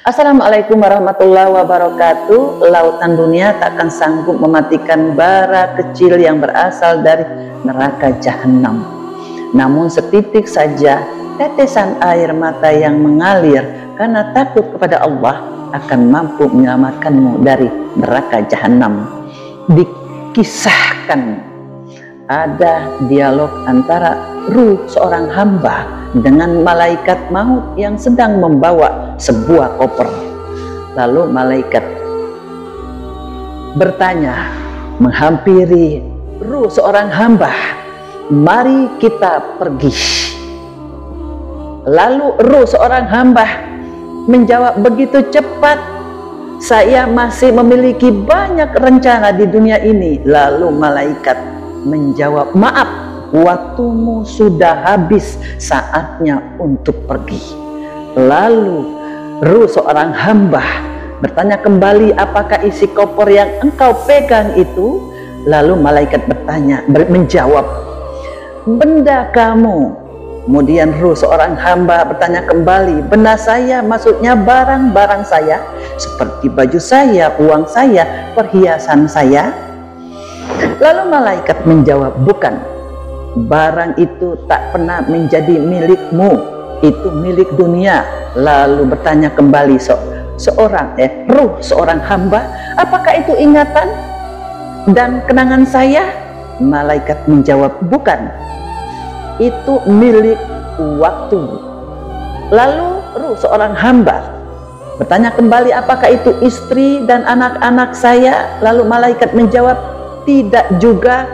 Assalamualaikum warahmatullahi wabarakatuh. Lautan dunia takkan sanggup mematikan bara kecil yang berasal dari neraka jahanam. Namun setitik saja tetesan air mata yang mengalir karena takut kepada Allah akan mampu menyelamatkanmu dari neraka jahanam. Dikisahkan ada dialog antara ruh seorang hamba dengan malaikat maut yang sedang membawa sebuah koper. Lalu malaikat bertanya, menghampiri ruh seorang hamba, mari kita pergi. Lalu ruh seorang hamba menjawab begitu cepat, saya masih memiliki banyak rencana di dunia ini. Lalu malaikat menjawab, maaf, waktumu sudah habis, saatnya untuk pergi. Lalu ruh seorang hamba bertanya kembali, apakah isi koper yang engkau pegang itu? Lalu malaikat menjawab, benda kamu. Kemudian ruh seorang hamba bertanya kembali, benda saya maksudnya barang-barang saya, seperti baju saya, uang saya, perhiasan saya. Lalu malaikat menjawab, bukan, barang itu tak pernah menjadi milikmu, itu milik dunia. Lalu bertanya kembali ruh seorang hamba, apakah itu ingatan dan kenangan saya? Malaikat menjawab, bukan, itu milik waktu. Lalu ruh seorang hamba bertanya kembali, apakah itu istri dan anak-anak saya? Lalu malaikat menjawab, tidak juga,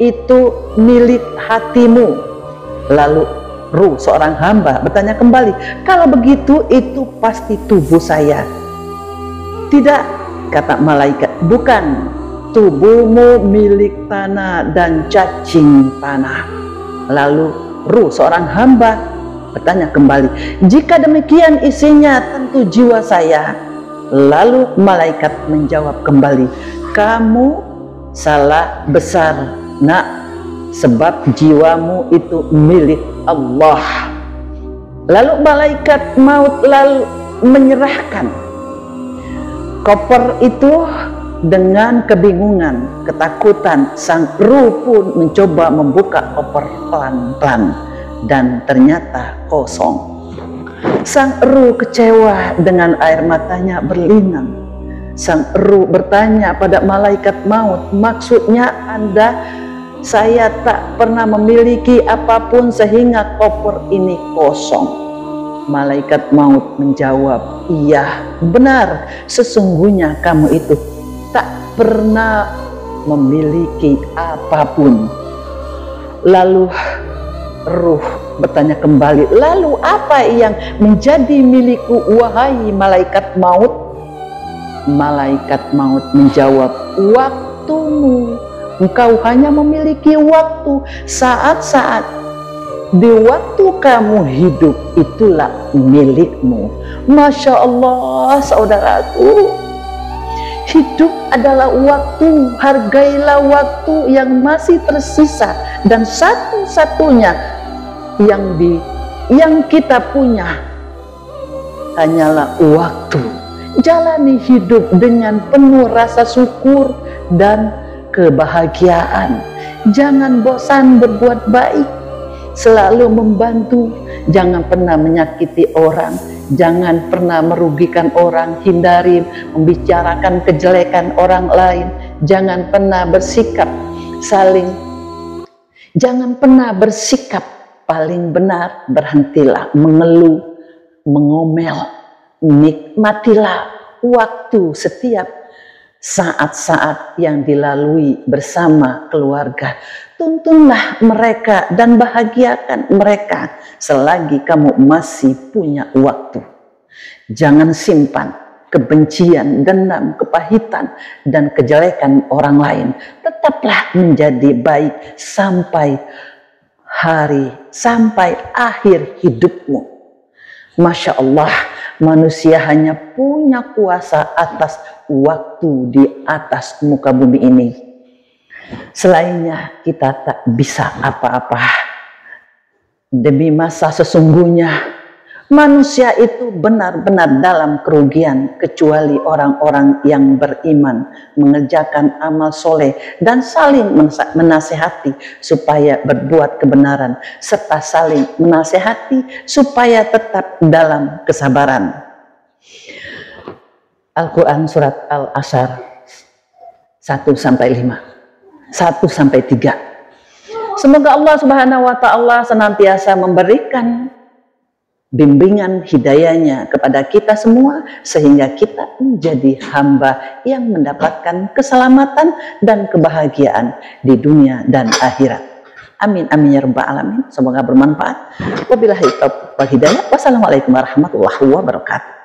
itu milik hatimu. Lalu ruh seorang hamba bertanya kembali, kalau begitu itu pasti tubuh saya. Tidak, kata malaikat, bukan, tubuhmu milik tanah dan cacing tanah. Lalu ruh seorang hamba bertanya kembali, jika demikian isinya tentu jiwa saya. Lalu malaikat menjawab kembali, kamu salah besar, nak, sebab jiwamu itu milik Allah. Lalu malaikat maut lalu menyerahkan koper itu. Dengan kebingungan, ketakutan, sang ruh pun mencoba membuka koper pelan-pelan dan ternyata kosong. Sang ruh kecewa dengan air matanya berlinang. Sang ruh bertanya pada malaikat maut, maksudnya Anda, saya tak pernah memiliki apapun sehingga koper ini kosong. Malaikat maut menjawab, iya benar, sesungguhnya kamu itu tak pernah memiliki apapun. Lalu ruh bertanya kembali, lalu apa yang menjadi milikku wahai malaikat maut? Malaikat maut menjawab, waktumu. Engkau hanya memiliki waktu, saat-saat di waktu kamu hidup itulah milikmu. Masya Allah, saudaraku, hidup adalah waktu, hargailah waktu yang masih tersisa, dan satu-satunya yang kita punya hanyalah waktu. Jalani hidup dengan penuh rasa syukur dan kebahagiaan. Jangan bosan berbuat baik, selalu membantu, jangan pernah menyakiti orang, jangan pernah merugikan orang, hindari membicarakan kejelekan orang lain, jangan pernah bersikap paling benar, berhentilah mengeluh, mengomel, nikmatilah waktu setiap saat-saat yang dilalui bersama keluarga. Tuntunlah mereka dan bahagiakan mereka selagi kamu masih punya waktu. Jangan simpan kebencian, dendam, kepahitan, dan kejelekan orang lain. Tetaplah menjadi baik sampai akhir hidupmu. Masya Allah, manusia hanya punya kuasa atas waktu di atas muka bumi ini. Selainnya kita tak bisa apa-apa. Demi masa sesungguhnya Manusia itu benar-benar dalam kerugian kecuali orang-orang yang beriman, mengerjakan amal soleh dan saling menasehati supaya berbuat kebenaran, serta saling menasehati supaya tetap dalam kesabaran. Al-Quran surat Al-Asr 1-5, 1-3. Semoga Allah Subhanahu wa Ta'ala senantiasa memberikan bimbingan hidayahnya kepada kita semua sehingga kita menjadi hamba yang mendapatkan keselamatan dan kebahagiaan di dunia dan akhirat. Amin amin ya rabbal alamin. Semoga bermanfaat. Wabillahi taufiq wal hidayah. Wassalamualaikum warahmatullahi wabarakatuh.